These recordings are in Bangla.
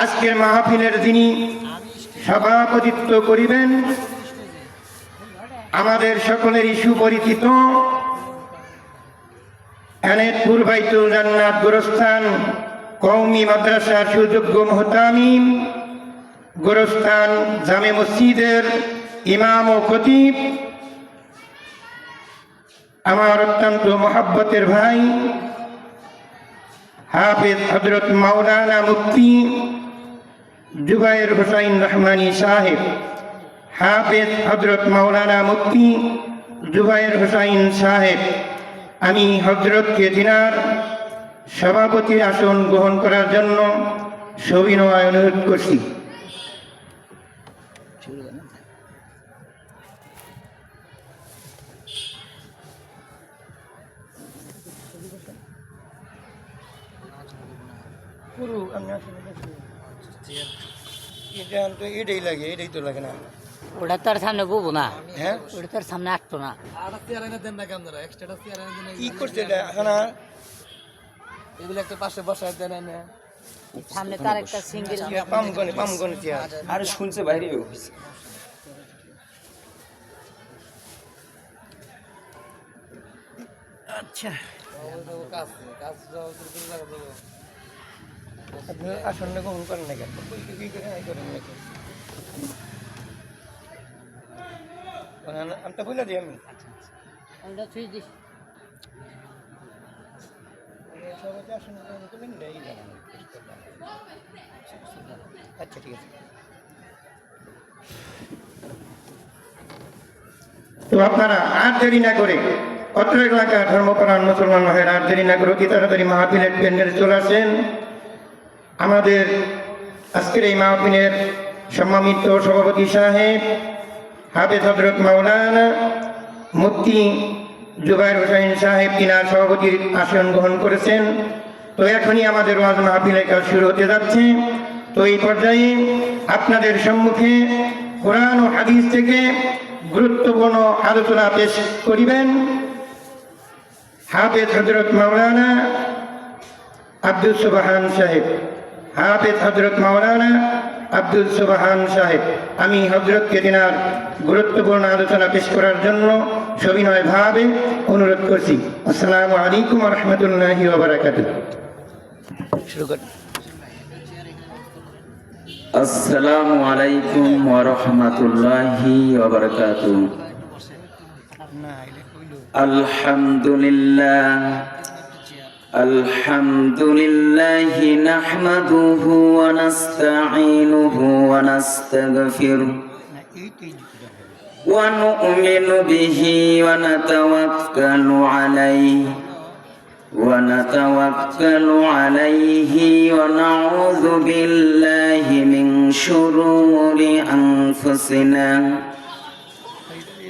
আজকের মাহফিলের যিনি সভাপতিত্ব করিবেন আমাদের সকলেরই সুপরিচিত এনায়েতপুর বাইতুল জান্নাত গোরস্থান কওমি মাদ্রাসার সুযোগ্য মুহতামিম, গোরস্থান জামে মসজিদের ইমাম ও খতিব, আমার অত্যন্ত মহব্বতের ভাই হাফেজ হযরত মাওলানা মুফতি জুবায়ের হোসাইন রহমানী সাহেব, হাফেজ হযরত মাওলানা মুফতি জুবায়ের হোসাইন সাহেব, আমি হযরতকে তিনার সভাপতির আসন গ্রহণ করার জন্য সবিনয় অনুরোধ করছি। এটাই লাগে, এটাই তো লাগে না, ওটা তার সামনে বলবো না। হ্যাঁ ওটা তার সামনে আটতো না। কি করছে এটা না, এগুলো একটা পাশে বসায় দেন না, সামনে তার একটা সিঙ্গেল পামগনে চেয়ার আর শুনছে বাইরে আচ্ছা কাজ কাজ আপনি আসন গ্রহণ করেন না কেন? কি করে করেন নাকি আমটা বলে দিই আমি। ওটা ছুঁয়ে দিস। আচ্ছা ঠিক আছে। তো আপনারা আর দেরি না করে অত্র এলাকার ধর্মপ্রাণ মুসলমান ভাইয়ের আর দেরি না করে অতি তাড়াতাড়ি মাহফিলের প্যান্ডেলে চলে আসেন। আমাদের আজকের এই মাহফিলের সম্মানিত সভাপতি সাহেব হাফেজ হযরত মাওলানা মুফতি জুবায়ের হোসাইন সাহেব তিনার সভাপতির আসন গ্রহণ করেছেন। তো এখনই আমাদের ওয়াজ মাহফিলের কাজ শুরু হতে যাচ্ছে। তো এই পর্যায়ে আপনাদের সম্মুখে কোরআন ও হাদিস থেকে গুরুত্বপূর্ণ আলোচনা পেশ করিবেন হাফেজ হযরত মাওলানা আব্দুল সুবহান সাহেব। হাফেজ হযরত মাওলানা আব্দুল সুবহান সাহেব, আমি হযরতকে তিনার গুরুত্বপূর্ণ আলোচনা পেশ করার জন্য সবিনয় ভাবে অনুরোধ করছি। আসসালামু আলাইকুম ওয়া রাহমাতুল্লাহি ওয়া বারাকাতুহু। শুরু করুন। আসসালামু আলাইকুম ওয়া রাহমাতুল্লাহি ওয়া বারাকাতুহু। আলহামদুলিল্লাহ আলহামদুলিল্লাহি নাহমাদুহু ওয়া নাস্তাঈনুহু ওয়া নাস্তাগফিরুহু ওয়া নু'মিনু বিহি ওয়া নাতাওয়াক্কালু আলাইহি ওয়া নাউযু বিল্লাহি মিন শুরুরি আনফুসিনা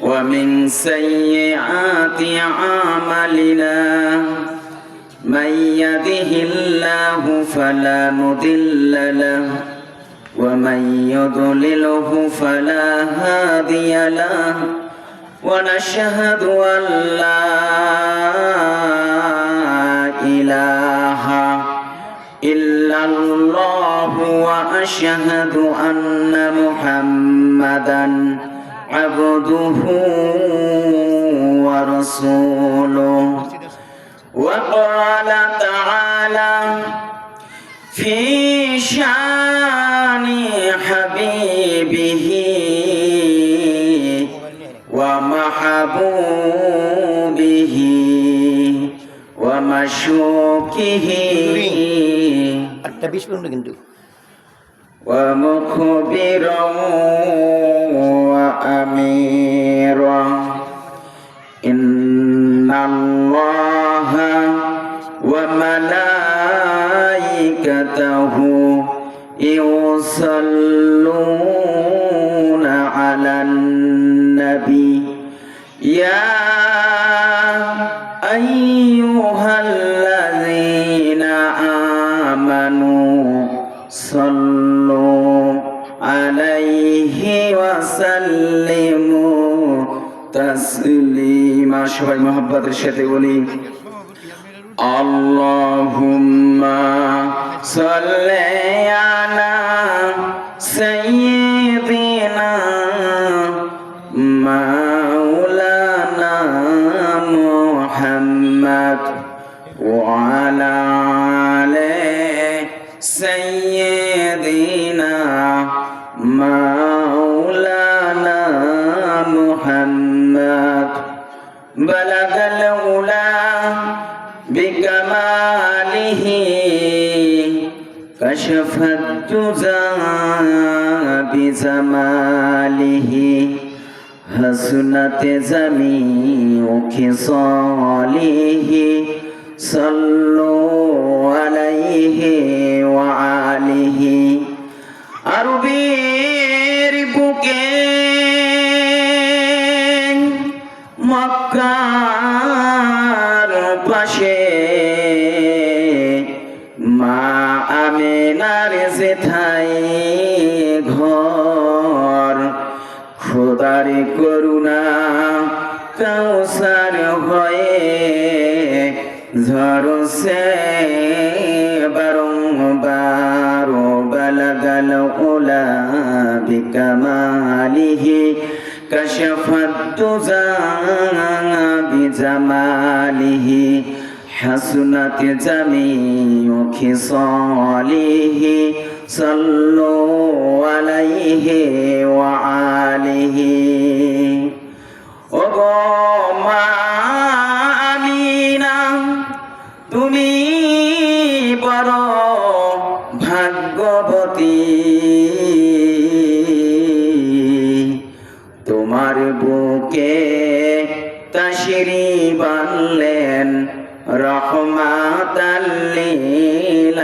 ওয়া মিন সাইয়্যাতি আমালিনা من يهده الله فلا مضل له ومن يضلله فلا هادي له ونشهد أن لا إله إلا الله وأشهد أن محمدا عبده ورسوله وقال تعالى في شان حبيبه ومحبوبه ومشوقه ومخبرا وأميرا إن الله وملائكته يصلون على النبي يا أيها الذين آمنوا صلوا عليه وسلموا تسليما সবাই মহব্বতের সাথে বলি اللهم صل على سيدنا مولانا محمد بلغ العلا بكماله كشف الدجى بجماله حسنت جميع خصاله صلوا عليه وآله আরবের বুকে মক্কার পাশে মা আমেনার যেথায় ঘর খোদার করুণা কাউসার হয়ে ঝরছে বারংবার বালাগাল উলা বিকামালিহি কাশাফাত দুজা বিজামালিহি হাসনাত জামিউ খিসালিহি সাল্লু আলাইহি ওয়া আলিহি ও গো মা আমিনা তুমি বড় ভাগ্যবতী তোমার বুকে তাশরিফ আনলেন রহমাতাল লিল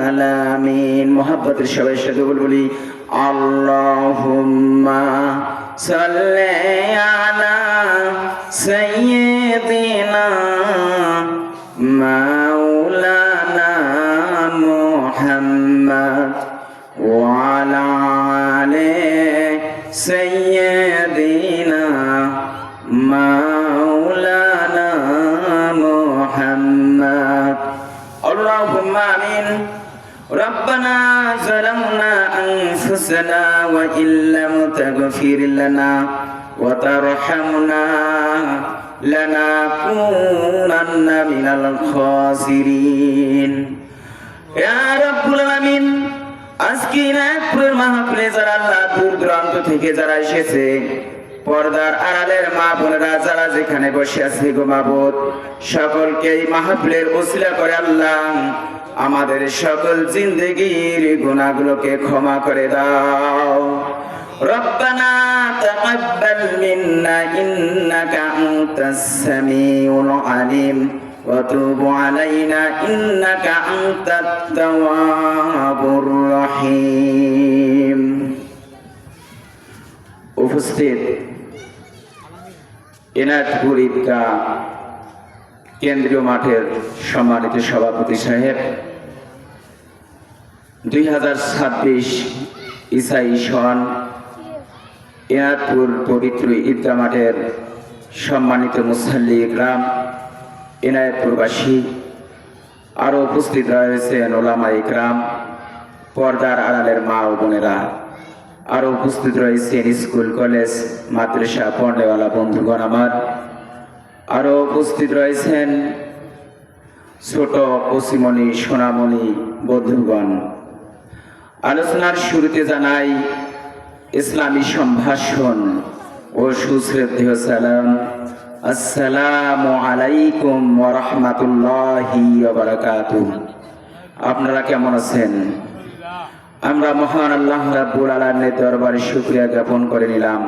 আলামিন। মুহাব্বতের সবাই সাথে বলি আল্লাহুম্মা সাল্লি আলা সাইয়্যিদিনা মাওলানা মুহাম্মদ ওয়া আলা আলি সাইয়্যিদিনা মাওলানা মুহাম্মদ আল্লাহুম্মা আমিন। ربنا ظلمنا أنفسنا وإن لم تغفر لنا وترحمنا لنكونن من الخاسرين يا رب العالمين। আজকে নাগপুরের মাহফিলে যারা আল্লাহ দূর দূরান্ত থেকে যারা এসেছে, পর্দার আড়ালের মা বোনেরা যারা যেখানে বসে আছে গো মাবুদ, সকলকে এই মাহফিলের ওসিলা করে আল্লাহ আমাদের সকল জিন্দেগির গুনাহগুলোকে ক্ষমা করে দাও। রব্বানা তাকাব্বাল মিন্না ইন্নাকা আনতাস সামিউল আলিম ওয়া তুব আলাইনা ইন্নাকা আনতাত তাওয়াবুর রহিম। উপস্থিত এনায়তপুর ঈদগাহ কেন্দ্রীয় মাঠের সম্মানিত সভাপতি সাহেব, 2026 ইসাই সন এনায়তপুর পবিত্র ঈদগাহ মাঠের সম্মানিত মুসল্লি গ্রাম এনায়তপুরবাসী, আরও উপস্থিত রয়েছেন ওলামা ইকরাম, পর্দার আড়ালের মা ও বোনেরা, আরও উপস্থিত রয়েছেন স্কুল কলেজ মাদ্রাসা পড়নেওয়ালা বন্ধুগণ আমার, আরও উপস্থিত রয়েছেন ছোট কচিমণি সোনামণি বন্ধুগণ। আলোচনার শুরুতে জানাই ইসলামী সম্ভাষণ ও সুশ্রদ্ধেয় সালাম, আসসালামু আলাইকুম ওয়া রাহমাতুল্লাহি ওয়া বারাকাতুহু। আপনারা কেমন আছেন? আমরা মহান আল্লাহ রাব্বুল আলামিনের দরবারে শুকরিয়া জ্ঞাপন করে নিলাম।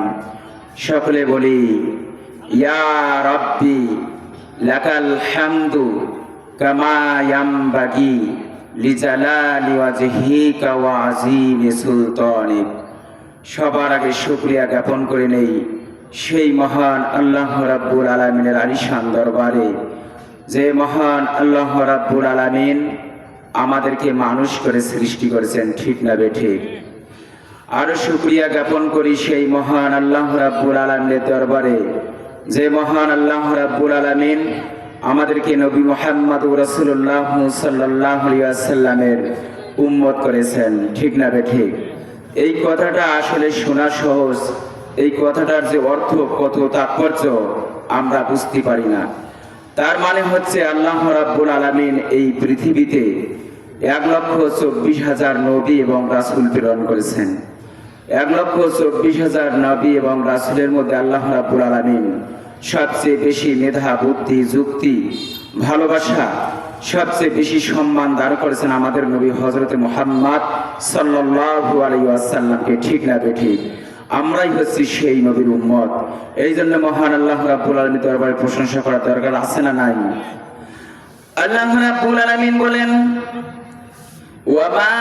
সকলে বলি ইয়া রাব্বি লাকাল হামদু কামা ইয়ামবাগি লিজালালি ওয়াজহিকা ওয়া আযীমি সুলতানিক। সবার আগে শুকরিয়া জ্ঞাপন করে নেই সেই মহান আল্লাহ রাব্বুল আলামিনের আলিশান দরবারে, যে মহান আল্লাহ রাব্বুল আলামিন আমাদেরকে মানুষ করে সৃষ্টি করেছেন, ঠিক না বেঠিক? আরো শুকরিয়া জ্ঞাপন করি সেই মহান আল্লাহ রাব্বুল আলামিনের দরবারে, যে মহান আল্লাহ রাব্বুল আলামিন আমাদেরকে নবী মুহাম্মদ রাসূলুল্লাহ সাল্লাল্লাহু আলাইহি ওয়াসাল্লামের উম্মত করেছেন, ঠিক না বেঠিক? এই কথাটা আসলে শোনা সহজ, এই কথাটার যে অর্থ কত তাৎপর্য আমরা বুঝতে পারি না। তার মানে হচ্ছে আল্লাহ রাব্বুল আলামিন এই পৃথিবীতে 1,24,000 নবী এবং রাসূল প্রেরণ করেছেন। 1,24,000 নবী এবং রাসূলের মধ্যে আল্লাহ রাব্বুল আলামিন সবচেয়ে বেশি মেধা, বুদ্ধি, যুক্তি, ভালোবাসা, সবচেয়ে বেশি সম্মান দান করেছেন আমাদের নবী হযরত মুহাম্মদ সাল্লাল্লাহু আলাইহি ওয়াসাল্লামকে। ঠিক না বেঠিক? আমরাই হচ্ছি সেই নবীর উম্মত। এই জন্য মহান আল্লাহ রাব্বুল আলামিন দরবারে প্রশংসা করা দরকার আছে না নাই? আল্লাহ রাব্বুল আলামিন বলেন, ওয়ামা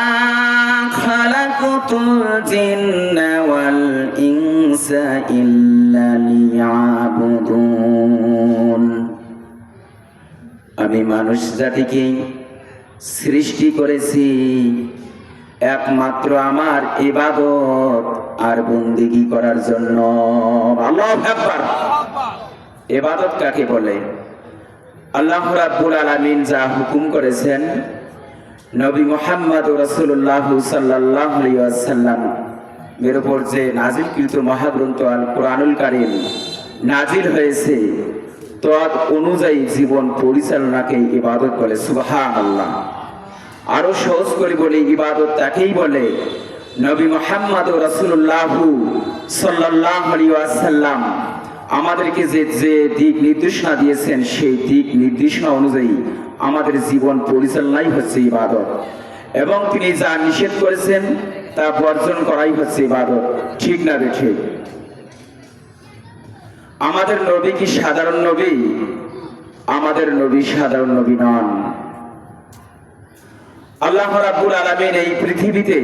খালাকতুল জিন্না ওয়াল ইনসা ইল্লা লিয়াবুদুন। আমি মানুষ জাতিকে সৃষ্টি করেছি একমাত্র আমার ইবাদত আর বন্দেগী করার জন্য। আল্লাহু আকবার। ইবাদত কাকে বলে? আল্লাহ রাব্বুল আলামিন যা হুকুম করেছেন, নবী মুহাম্মদ রাসূলুল্লাহ সাল্লাল্লাহু আলাইহি ওয়াসাল্লাম এর উপর যে নাজিলকৃত মহাগ্রন্থ আল কোরআনুল কারীম নাজিল হয়েছে, তদ অনুযায়ী জীবন পরিচালনাকে ইবাদত বলে। সুবহানাল্লাহ। আরো সহজ করে বলি, ইবাদত তাকেই বলে নবী মুহাম্মদ রাসূলুল্লাহ সাল্লাল্লাহু আলাইহি ওয়াসাল্লাম আমাদেরকে যে দিক নির্দেশনা দিয়েছেন, সেই দিক নির্দেশনা অনুযায়ী আমাদের জীবন পরিচালনাই হচ্ছে ইবাদত, এবং তিনি যা নিষেধ করেছেন তা বর্জন করাই হচ্ছে ইবাদত। ঠিক না বেঠিক? আমাদের নবী কি সাধারণ নবী? আমাদের নবী সাধারণ নবী নন। আল্লাহ রাব্বুল আলামিন এই পৃথিবীতে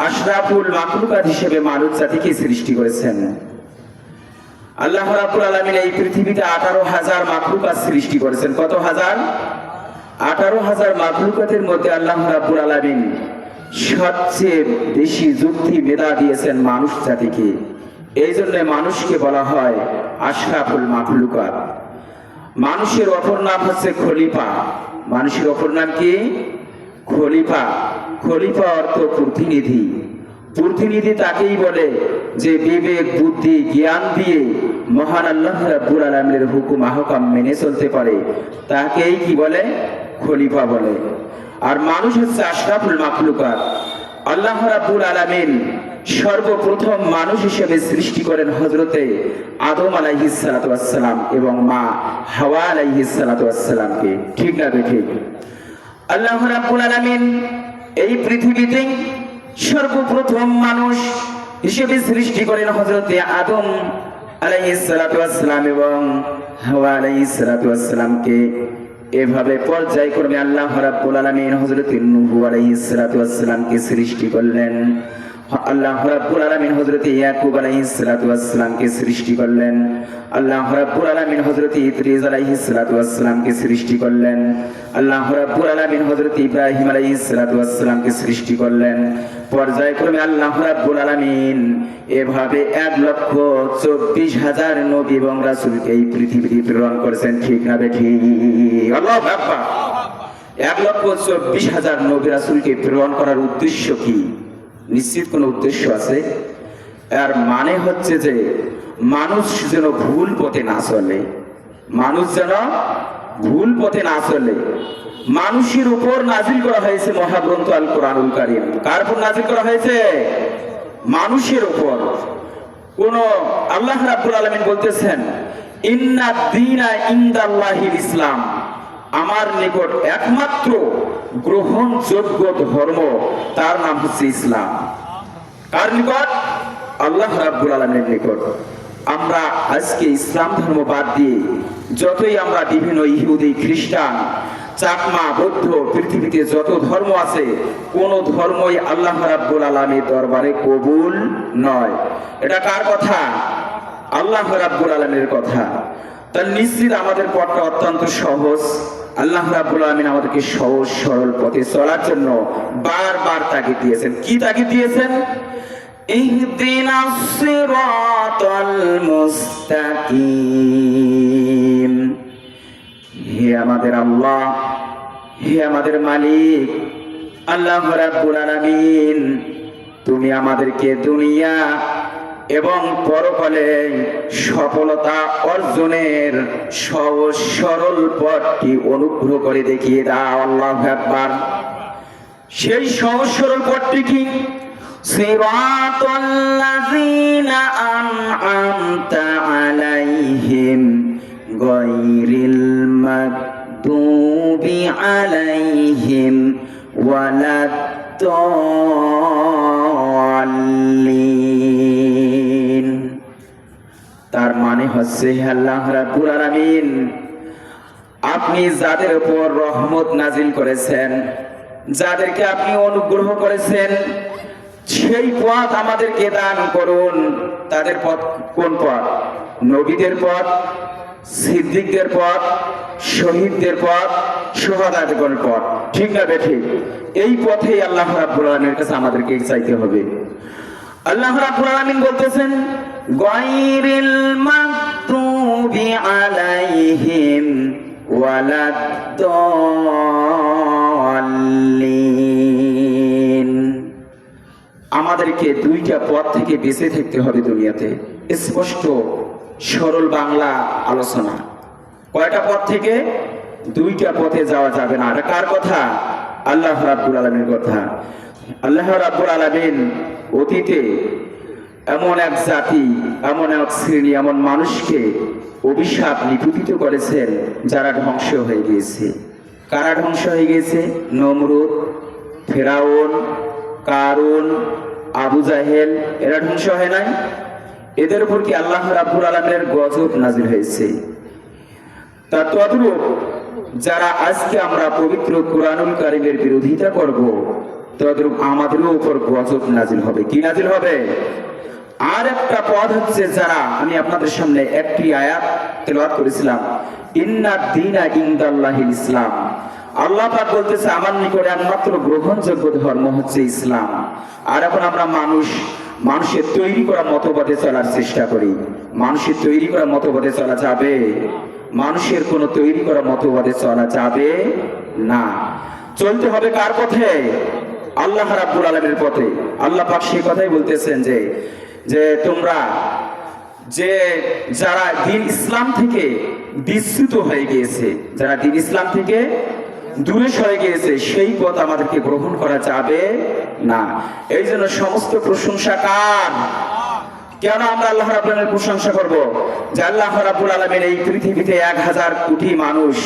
আশরাফুল মাখলুকাত হিসেবে মানব জাতিকে সৃষ্টি করেছেন। আল্লাহ রাব্বুল আলামিন এই পৃথিবীতে 18,000 মাখলুকাত সৃষ্টি করেছেন। কত হাজার? 18,000 মাখলুকাতের মধ্যে আল্লাহ রাব্বুল আলামিন সবচেয়ে বেশি যুক্তি মেধা দিয়েছেন মানুষ জাতিকে। এই জন্য মানুষকে বলা হয় আশরাফুল মাখলুকাত। মানুষের অপর নাম হচ্ছে খলিফা। মানুষের অপর নাম কি? খলিফা। খলিফা অর্থ প্রতিনিধি। প্রতিনিধি তাকেই বলে যে বিবেক, বুদ্ধি, জ্ঞান দিয়ে মহান আল্লাহ রাব্বুল আলামিনের হুকুম আহকাম মেনে চলতে পারে, তাকেই কি বলে? খলিফা বলে। আর মানুষ হচ্ছে আশরাফুল মাখলুকাত। আল্লাহ রাব্বুল আলামিন সর্বপ্রথম মানুষ হিসেবে সৃষ্টি করেন হযরতে আদম আলাইহিস সালাতু ওয়াস সালাম এবং মা হাওয়া আলাইহিস সালাতু ওয়াস সালামকে। ঠিক না বেঠিক? আল্লাহ রাব্বুল আলামিন এই পৃথিবীতে সর্বপ্রথম মানুষ হিসেবে সৃষ্টি করেন হযরতে আদম আলাইহিস সালাতু ওয়াস সালাম এবং হাওয়া আলাইহিস সালাতু ওয়াস সালামকে। এভাবে পর্যায়ক্রমে আল্লাহ রাব্বুল আলামিন হযরতে নূহ আলাইহিস সালাতু ওয়াস সালামকে সৃষ্টি করলেন। আল্লাহ রাব্বুল আলামিন হযরতে ইয়াকুব আলাইহিস সালাতু ওয়াস সালামকে সৃষ্টি করলেন। আল্লাহ রাব্বুল আলামিন হযরতে ইদ্রিস আলাইহিস সালাতু ওয়াস সালামকে সৃষ্টি করলেন। আল্লাহ রাব্বুল আলামিন হযরতে ইব্রাহিম আলাইহিস সালাতু ওয়াস সালামকে সৃষ্টি করলেন। পর্যায়ক্রমে আল্লাহ রাব্বুল আলামিন এভাবে 1,24,000 নবী এবং রাসূলকে এই পৃথিবীতে প্রেরণ করেছেন। ঠিক না বেঠিক? আল্লাহু আকবার। 1,24,000 নবী রাসূলকে প্রেরণ করার উদ্দেশ্য কি? নিশ্চিত কোন উদ্দেশ্য আছে। আর মানে হচ্ছে যে মানুষ যেন ভুল পথে না চলে। মানুষ যেন ভুল পথে না চলে। মানুষের উপর নাজিল করা হয়েছে মহাগ্রন্থ আল কোরআনুল কারীম। কার উপর নাজিল করা হয়েছে? মানুষের উপর। কোন আল্লাহ রাব্বুল আলামিন বলতেছেন, ইন্নাদ দীনা ইনদাল্লাহিল ইসলাম। আমার নিকট একমাত্র গ্রহণযোগ্য ধর্ম, তার নাম হচ্ছে ইসলাম। কার নিকট? আল্লাহ রাব্বুল আলামিনের নিকট। আমরা আজকে ইসলাম ধর্ম বাদ দিয়ে যতই আমরা বিভিন্ন ইহুদি, খ্রিস্টান, চাকমা, বৌদ্ধ, পৃথিবীতে যত ধর্ম আছে, কোন ধর্মই আল্লাহ রাব্বুল আলামিনের দরবারে কবুল নয়। এটা কার কথা? আল্লাহ রাব্বুল আলামিনের কথা। তার নিশ্চিত আমাদের পথটা অত্যন্ত সহজ। আল্লাহ রাব্বুল আলামিন আমাদেরকে সহজ সরল পথে চলার জন্য বারবার তাগিদ দিয়েছেন। কি তাগিদ দিয়েছেন? ইহদিনাস সিরাতাল মুস্তাকিম। হে আমাদের আল্লাহ, হে আমাদের মালিক আল্লাহ রাব্বুল আলামিন, তুমি আমাদেরকে দুনিয়া এবং পরকালে সফলতা অর্জনের সহজ সরল পথটি অনুগ্রহ করে দেখিয়ে দাও। আল্লাহু আকবার। সেই সহজ সরল পথটি কি? সিরাতাল্লাযীনা আন'আমতা আলাইহিম গায়রিল মাগদুবি আলাইহিম ওয়ালাদ-দাল্লিন। তার মানে হচ্ছে, হে আল্লাহ রাব্বুল আলামিন, আপনি যাদের উপর রহমত নাজিল করেছেন, যাদেরকে আপনি অনুগ্রহ করেছেন, সেই পথ আমাদেরকে দান করুন। তাদের পথ কোন পথ? নবীদের পথ, সিদ্দিকদের পথ, শহীদদের পথ, শুহাদাদের পথ, ঠিক না বেঠিক? এই পথেই আল্লাহ রাব্বুল আলামিনের কাছে আমাদেরকে চাইতে হবে। আল্লাহ রাব্বুল আলামিন বলতেছেন, গায়রিল মাগদুবি আলাইহিম ওয়ালাদ-দাল্লিন। আমাদেরকে দুইটা পথ থেকে বেঁচে থাকতে হবে দুনিয়াতে। স্পষ্ট সরল বাংলা আলোচনা। কয়টা পথ থেকে? দুইটা পথে যাওয়া যাবে না। এটা কার কথা? আল্লাহ রাব্বুল আলামিনের কথা। আল্লাহ রাব্বুল আলামিন অতীতে এমন এক জাতি, এমন এক শ্রেণী, এমন মানুষকে অভিশাপ নিপতিত করেছেন যারা ধ্বংস হয়ে গিয়েছে। কারা ধ্বংস হয়ে গিয়েছে? নমরুদ, ফেরাউন, কারুন, আবু জাহেল, এরা ধ্বংস হয় নাই? এদের উপর কি আল্লাহ রাব্বুল আলামিনের গজব নাজিল হয়েছে? তা তদ্রূপ যারা আজকে আমরা পবিত্র কুরআনুল কারীমের বিরোধিতা করব, তদ্রূপ আমাদেরও উপর গজব নাজিল হবে। কি নাজিল হবে? আর একটা পদ হচ্ছে, যারা, আমি আপনাদের সামনে একটি আয়াত তেলাওয়াত করেছিলাম, ইন্নাদ দীনা ইনদাল্লাহিল ইসলাম। আল্লাহ পাক বলতেছে, আমার নিকটে একমাত্র গ্রহণযোগ্য ধর্ম হচ্ছে ইসলাম। আর এখন আমরা মানুষের তৈরি করা মতবাদে চলার চেষ্টা করি। মানুষের তৈরি করা মতবাদে চলা যাবে? মানুষের কোন তৈরি করা মতবাদে চলা যাবে না। চলতে হবে কার পথে? আল্লাহ রাব্বুল আলামিনের পথে। আল্লাহ পাক সেই কথাই বলতেছেন যে তোমরা যারা দ্বীন ইসলাম থেকে বিচ্যুত হয়ে গিয়েছে, যারা দ্বীন ইসলাম থেকে দূরে সরে গিয়েছে, সেই পথ আমাদেরকে গ্রহণ করা যাবে না। এই জন্য সমস্ত প্রশংসা কার? কেন আমরা আল্লাহ রাব্বুল আলামিনের প্রশংসা করব? যে আল্লাহ রাব্বুল আলামিন এই পৃথিবীতে 1000 কোটি মানুষ,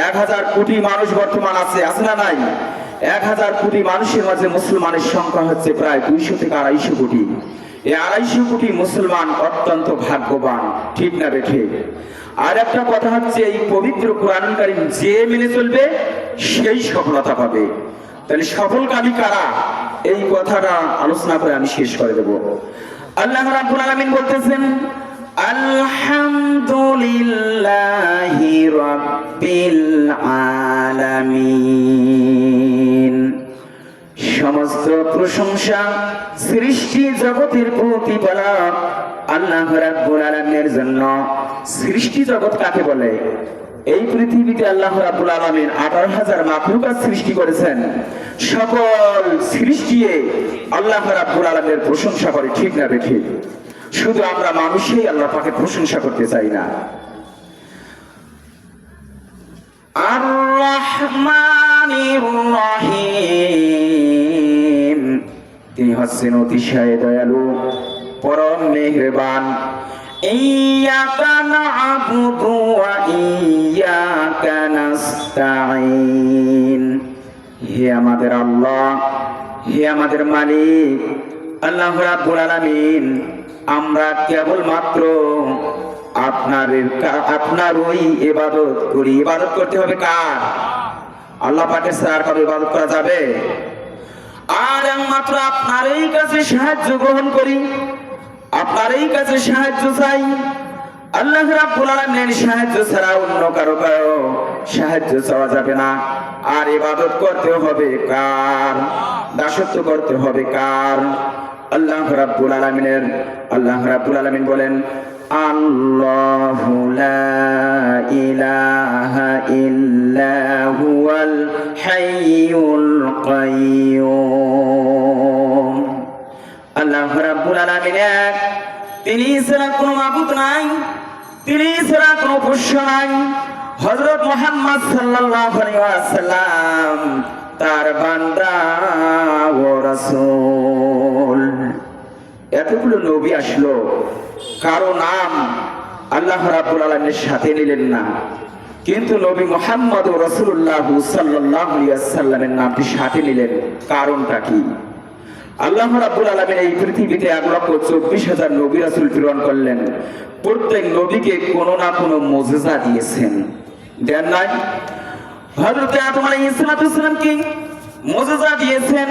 1000 কোটি মানুষ বর্তমান আছে না নাই? 1000 কোটি মানুষের মাঝে মুসলমানের সংখ্যা হচ্ছে প্রায় 200 থেকে 250 কোটি। এই 250 কোটি মুসলমান অত্যন্ত ভাগ্যবান, ঠিক না বেঠিক? আর একটা কথা হচ্ছে, এই পবিত্র কুরআনুল কারীম যে মেনে চলবে সেই সফলতা পাবে। তাহলে সফলকামী কারা? এই কথাটা আলোচনা করে আমি শেষ করে দেব। আল্লাহ রাব্বুল আলামিন বলতেছেন, আলহামদুলিল্লাহি রাব্বিল আলামিন। সমস্ত প্রশংসা সৃষ্টি জগতের প্রতিপালক আল্লাহ রাব্বুল আলামিনের জন্য। সৃষ্টি জগৎ কাকে বলে? এই পৃথিবীতে আল্লাহ রাব্বুল আলামিন 18,000 মাখলুকাত সৃষ্টি করেছেন। সকল সৃষ্টি আল্লাহ রাব্বুল আলামিনের প্রশংসা করে, ঠিক না বেঠিক? শুধু আমরা মানুষই আল্লাহ পাকে প্রশংসা করতে চাই না। আর রহমানির রহিম, তিনি হচ্ছেন অতিশয় দয়ালু, পরম মেহেরবান। ইয়াকা না'বুদু ওয়া ইয়াকা নাস্তাঈন। হে আমাদের আল্লাহ, হে আমাদের মালিক আল্লাহ রাব্বুল আলামিন, আমরা কেবলমাত্র আপনারই ইবাদত করি। ইবাদত করতে হবে কার? আল্লাহ পাকের ছাড়া আর কারো ইবাদত করা যাবে? আর একমাত্র আপনারই কাছে সাহায্য গ্রহণ করি, আপনারই কাছে সাহায্য চাই। আল্লাহ রাব্বুল আলামিনের সাহায্য ছাড়া অন্য কারো সাহায্য চাওয়া যাবে না। আর ইবাদত করতে হবে কার? দাসত্ব করতে হবে কার? আল্লাহ রাব্বুল আলামিনের। আল্লাহ রাব্বুল আলামিন বলেন, আল্লাহু লা ইলাহা ইল্লা হুয়াল হাইয়ুল কাইয়্যুম। আল্লাহ রাব্বুল আলামিন এক, তিনি ছাড়া কোনো মাবুদ নাই, তিনি ছাড়া কোনো পোষ্য নাই। হযরত মুহাম্মদ সাল্লাল্লাহু আলাইহি ওয়াসাল্লাম তার বান্দা ও রাসূল। এতগুলো নবী আসলো, কারো নাম আল্লাহ রাব্বুল আলামিনের সাথে নিলেন না, কিন্তু নবী মুহাম্মদ রাসূলুল্লাহ সাল্লাল্লাহু আলাইহি ওয়াসাল্লামের নামটি সাথে নিলেন। কারণটা কি? আল্লাহ রাব্বুল আলামিন এই পৃথিবীতে 1,24,000 নবী রাসূল প্রেরণ করলেন। প্রত্যেক নবীকে কোনো না কোনো মুজিজা দিয়েছেন, দেন নাই? হযরত আদম আলাইহিস সালামকে মুজিজা দিয়েছেন,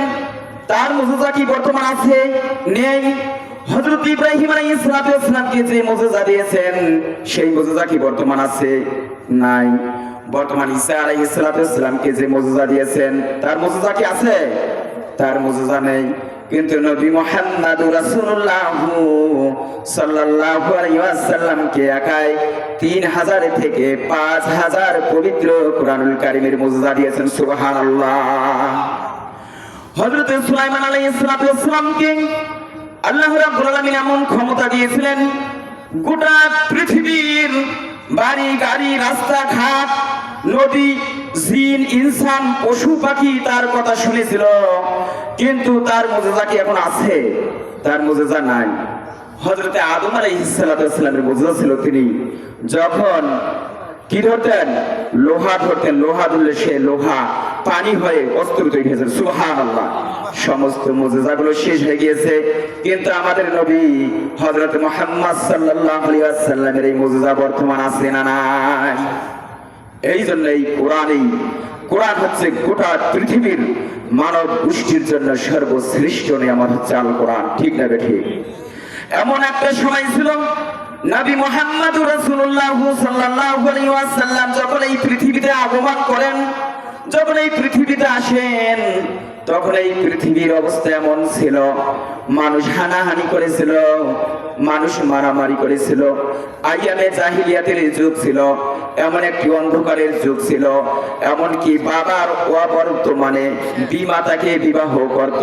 তার মুজিজা কি বর্তমান আছে? নেই। হযরত ইব্রাহিম আলাইহিস সালামকে যে মুজিজা দিয়েছেন সেই মুজিজা কি বর্তমান আছে? নাই। বর্তমান ঈসা আলাইহিস সালামকে যে মুজিজা দিয়েছেন তার মুজিজা কি আছে? তার মুজিজা নেই। কিন্তু নবী মুহাম্মদ রাসূলুল্লাহ সাল্লাল্লাহু আলাইহি ওয়াসাল্লামকে একাই 3000 থেকে 5000 পবিত্র কোরআনুল কারীমের মুজিজা দিয়েছেন। সুবহানাল্লাহ। হযরত সুলাইমান আলাইহিস সালামকে আল্লাহ রাব্বুল আলামিন এমন ক্ষমতা দিয়েছিলেন, গোটা পৃথিবীর বাড়ি গাড়ি রাস্তাঘাট নদী জিন ইনসান পশু পাখি তার কথা শুনেছিল, কিন্তু তার মুজিজা কি এখন আছে? তার মুজিজা নাই। হযরত আদম আলাইহিস সালামের মুজিজা ছিল তিনি যখন কি ধরতেন? লোহা ধরতেন, লোহা ধরলে সে লোহা পানি হয়ে অস্ত্র তৈরি হয়েছে। সুবহানাল্লাহ। সমস্ত মুজিজাগুলো শেষ হয়ে গিয়েছে, কিন্তু আমাদের নবী হযরত মুহাম্মদ সাল্লাল্লাহু আলাইহি ওয়াসাল্লামের এই মুজিজা বর্তমান আছে না নাই? এই জন্য এই কোরআন হচ্ছে গোটা পৃথিবীর মানব গোষ্ঠীর জন্য সর্বশ্রেষ্ঠ নিয়ামত হচ্ছে আল কোরআন। ঠিক না ঠিক? এমন একটা সময় ছিল নবী মুহাম্মদ রাসূলুল্লাহ সাল্লাল্লাহু আলাইহি ওয়াসাল্লাম যখন এই পৃথিবীতে আগমন করেন, যখন এই পৃথিবীতে আসেন, তখন এই পৃথিবীর অবস্থা এমন ছিল, মানুষ হানাহানি করেছিল, মানুষ মারামারি করেছিল। আইয়ামে জাহিলিয়াতের যুগ ছিল, এমন একটি অন্ধকারের যুগ ছিল। এমনকি বাবার অবর্তমানে বিমাতাকে বিবাহ করত,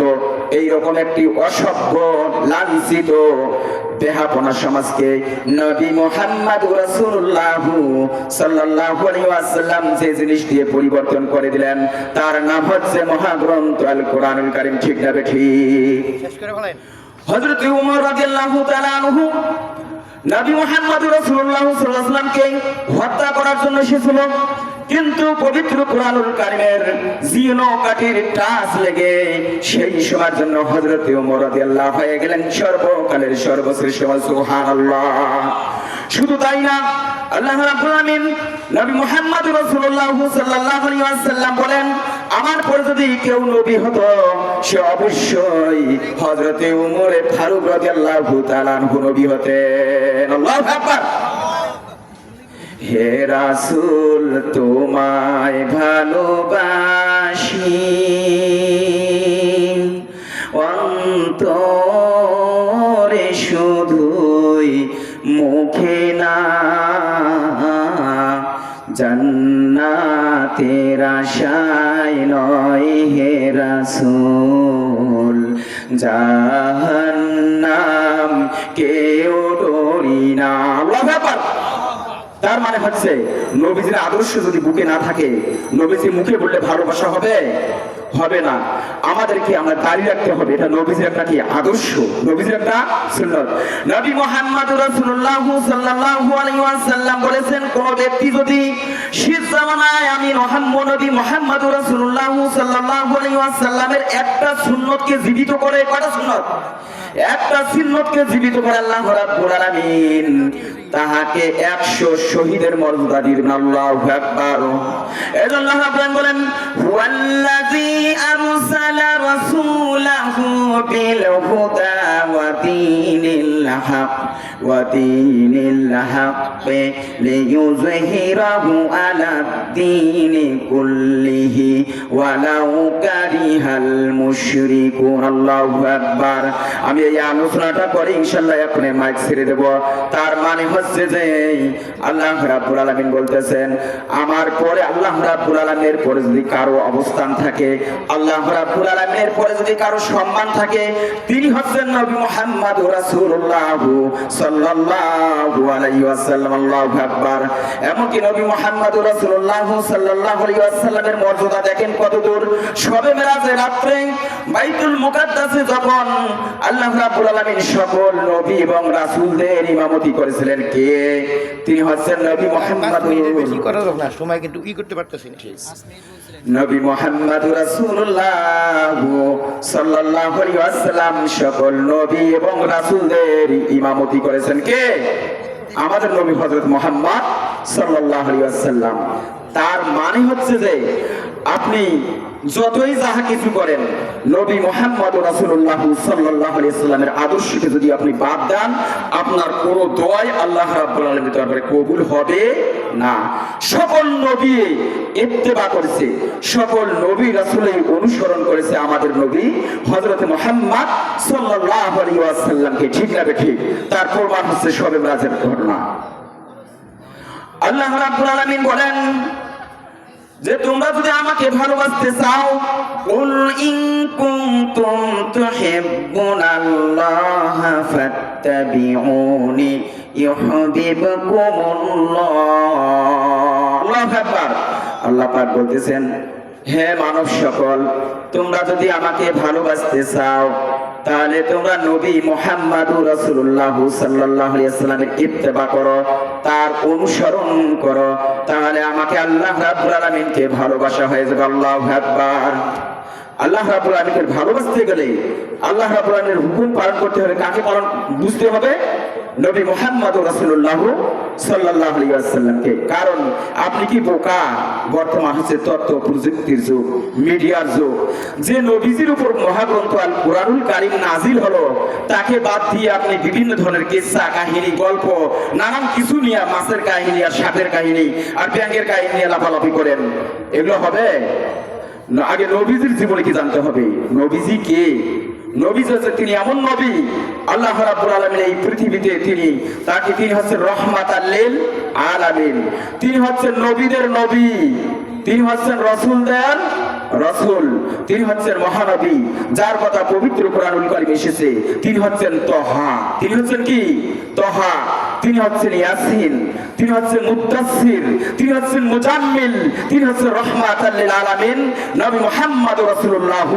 এইরকম একটি অসভ্য লাঞ্ছিত বেহাপনা সমাজকে নবী মুহাম্মদ রাসূলুল্লাহ সাল্লাল্লাহু আলাইহি ওয়াসাল্লাম যে জিনিস দিয়ে পরিবর্তন করে দিলেন তার নাম হচ্ছে মহাগ্রন্থ আল কোরআনুল কারীম। ঠিক না ঠিক? শেষ করে বলেন। হযরত ওমর রাদিয়াল্লাহু তাআলা আনহু নবী মুহাম্মদ রাসূলুল্লাহ সাল্লাল্লাহু আলাইহি ওয়াসাল্লামকে হত্যা করার জন্য এসেছিল, কিন্তু পবিত্র কোরআনুল কারীমের জিনো কাঠির টাচ লেগে সেই সময়ের জন্য হযরত ওমর রাদিয়াল্লাহু হয়ে গেলেন সর্বকালের সর্বশ্রেষ্ঠ। সুবহানাল্লাহ। শুধু তাই না, আল্লাহ রাব্বুল আলামিন নবী মুহাম্মদ রাসূলুল্লাহ সাল্লাল্লাহু আলাইহি ওয়াসাল্লাম বলেন, আমার পরে যদি কেউ নবী হতো সে অবশ্যই হযরত ওমর ফারুক রাদিয়াল্লাহু তাআলা আনহু নবী হতেন। আল্লাহু আকবার। হে রাসূল তোমায় ভালোবাসি, অন্তরে শুধুই মুখে না, জান্নাতের আশায় নয় হে রাসূল, জাহান্নাম কেউ ডরি না। আল্লাহু আকবার। তার মানে হচ্ছে নবীজির আদর্শ যদি বুকে না থাকে, নবীজি মুখে বললে ভালোবাসা হবে? হবে না। আমাদেরকে আমরা দাঁড়িয়ে রাখতে হবে, এটা নবীজির একটা কি আদর্শ, নবীজির একটা সুন্নাত। নবী মুহাম্মদ রাসূলুল্লাহ সাল্লাল্লাহু আলাইহি ওয়াসাল্লাম বলেছেন, কোন ব্যক্তি যদি শেষ জামানায় আমি নবী মুহাম্মদ রাসূলুল্লাহ সাল্লাল্লাহু আলাইহি ওয়াসাল্লামের একটা সুন্নতকে জীবিত করে, কয়টা সুন্নত? একটা সুন্নতকে জীবিত করে আল্লাহ রাব্বুল আলামিন তাহাকে 100 শহীদের মর্যাদা দিবেন। আল্লাহু আকবার। এজন্য আল্লাহ বলেন, হুয়াল্লাযী আরসালা রাসূলাহু বিল হুদা ওয়া দীনিল হক লিইয়ুযহিরাহু আলা দীনি কুল্লিহি ওয়ালাউ কারিহাল মুশরিকুন। আল্লাহু আকবার। আমি এই আলোচনাটা পরে ইনশাআল্লাহ এখন মাইক ছেড়ে দেব। তার মানে হচ্ছে যে আল্লাহ রাব্বুল আলামিন বলতেছেন, আমার পরে আল্লাহ রাব্বুল আলামিনের পরে যদি কারো অবস্থান থাকে, আল্লাহ রাব্বুল আলামিনের পরে যদি কারো সম্মান থাকে, তিনি হচ্ছেন নবী মুহাম্মদ রাসূলুল্লাহ রাসূলুল্লাহু সাল্লাল্লাহু আলাইহি ওয়াসাল্লাম। আল্লাহু আকবার। এমনকি নবী মুহাম্মদুর রাসূলুল্লাহু সাল্লাল্লাহু আলাইহি ওয়াসাল্লামের মর্যাদা দেখেন কতদূর। শবে মেরাজের রাত্রে বাইতুল মুকাদ্দাসে যখন আল্লাহ রাব্বুল আলামিন সকল নবী এবং রাসূলদের ইমামতি করেছিলেন কে? তিনি হচ্ছেন নবী মুহাম্মদুর বেশি করা যাবে না, সময় কিন্তু করতে পারতেছি না। নবী মুহাম্মদুর রাসূলুল্লাহ সাল্লাল্লাহু আলাইহি ওয়াসাল্লাম সকল নবী এবং রাসূলদের ইমামতি করেছেন কে? আমাদের নবী হযরত মুহাম্মদ সাল্লাল্লাহু আলাইহি ওয়াসাল্লাম। তার মানে হচ্ছে যে আপনি যতই যাহা কিছু করেন, নবী মুহাম্মদ রাসূলুল্লাহ সাল্লাল্লাহু আলাইহি ওয়াসাল্লামের আদর্শকে যদি আপনি বাদ দেন, আপনার কোনো দোয়াই আল্লাহ রাব্বুল আলামিনের দরবারে কবুল হবে না। সকল নবী ইত্তেবা করেছে, সকল নবী রাসূলের অনুসরণ করেছে আমাদের নবী হযরত মুহাম্মদ সাল্লাল্লাহু আলাইহি ওয়াসাল্লামকে। ঠিক না ঠিক? তার প্রমাণ হচ্ছে শবে মেরাজের ঘটনা। আল্লাহ রাব্বুল আলামিন বলেন যে তোমরা যদি আমাকে ভালোবাসতে চাও, কুল ইন কুনতুম তুহিব্বুনাল্লাহ ফাত্তাবিউনি ইউহিব্বুকুমুল্লাহ। আল্লাহু আকবার। আল্লাহ পাক বলতেছেন, হে মানব সকল, তোমরা যদি আমাকে ভালোবাসতে চাও তাহলে তোমরা নবী মুহাম্মদুর রাসূলুল্লাহ সাল্লাল্লাহু আলাইহি ওয়াসাল্লামের ইত্তেবা করো, তার অনুসরণ করো, তাহলে আমাকে আল্লাহ রাব্বুল আলামিনকে ভালোবাসা হয়ে যাবে। আল্লাহু আকবার। আল্লাহ রাব্বুল আলামিনকে ভালোবাসতে গেলে আল্লাহ রাব্বুল আলামিনের হুকুম পালন করতে হবে। কাকে পালন বুঝতে হবে? নবী মুহাম্মদুর রাসূলুল্লাহ সাল্লাল্লাহু আলাইহি ওয়াসাল্লামকে। কারণ আপনি কি বোকা? বর্তমান হচ্ছে তথ্য প্রযুক্তির যুগ, মিডিয়ার যুগ। যে নবীজির উপর মহাগ্রন্থ আল কুরআনুল কারীম নাজিল হলো, তাকে বাদ দিয়ে আপনি বিভিন্ন ধরনের কিসসা, কাহিনী, গল্প, নানান কিছু নিয়ে, মাছের কাহিনী আর সাপের কাহিনী আর ব্যাঙের কাহিনী নিয়ে লাফালাফি করেন। এগুলো হবে? আগে নবীজির জীবনে কি জানতে হবে। নবীজি কে? নবী হচ্ছে তিনি এমন নবী, আল্লাহ রাব্বুল আলামিন এই পৃথিবীতে তিনি হচ্ছেন রহমাতাল লিল আলামিন। তিনি হচ্ছেন নবীদের নবী, তিনি হচ্ছেন রাসূলদের রাসূল, তিনি হচ্ছেন মহানবী যার কথা পবিত্র কোরআনুল কারীমে এসেছে। তিনি হচ্ছেন তহা, তিনি হচ্ছেন কি? তহা। তিনি হচ্ছেন ইয়াসিন, তিনি হচ্ছেন মুদ্দাসসির, তিনি হচ্ছেন মুজাম্মিল, তিনি হচ্ছেন রাহমাতাল লিল আলামিন। নবী মুহাম্মদুর রাসূলুল্লাহ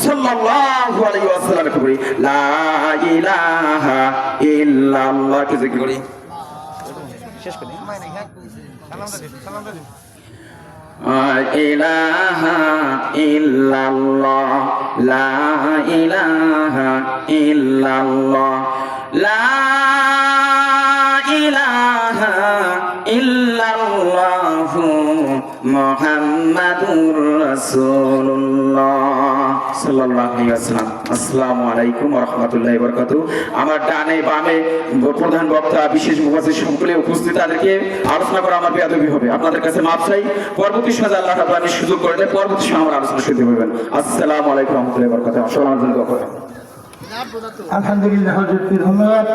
সাল্লাল্লাহু আলাইহি ওয়াসাল্লাম করি লা ইলাহা ইল্লাল্লাহ কে জিকির করি। শেষ করি। ইলাহা ইল্লাল্লাহ লা ইলাহা ইল্লাল্লাহ লা ইলাহা ইল্লাল্লাহু মুহাম্মাদুর রাসূলুল্লাহ সাল্লাল্লাহু আলাইহি ওয়াসাল্লাম। আসসালামু আলাইকুম ওয়া রাহমাতুল্লাহি ওয়া বারাকাতুহু। আমার ডানে বামে প্রধান বক্তা, বিশেষ মুফাসসির সকলে উপস্থিত, তাদেরকে আলোচনা করা আমার বেয়াদবি হবে। আপনাদের কাছে মাফ চাই। পরবর্তী সময় আল্লাহ রাব্বুল আলামিন সুযোগ করে দেয়, পরবর্তী সময় আমরা আলোচনা শুরু করবেন। আসসালামু আলাইকুম ওয়া রাহমাতুল্লাহি ওয়া বারাকাতুহু। আসসালামু আলাইকুম। আলহামদুলিল্লাহ, হযরতকে ধন্যবাদ।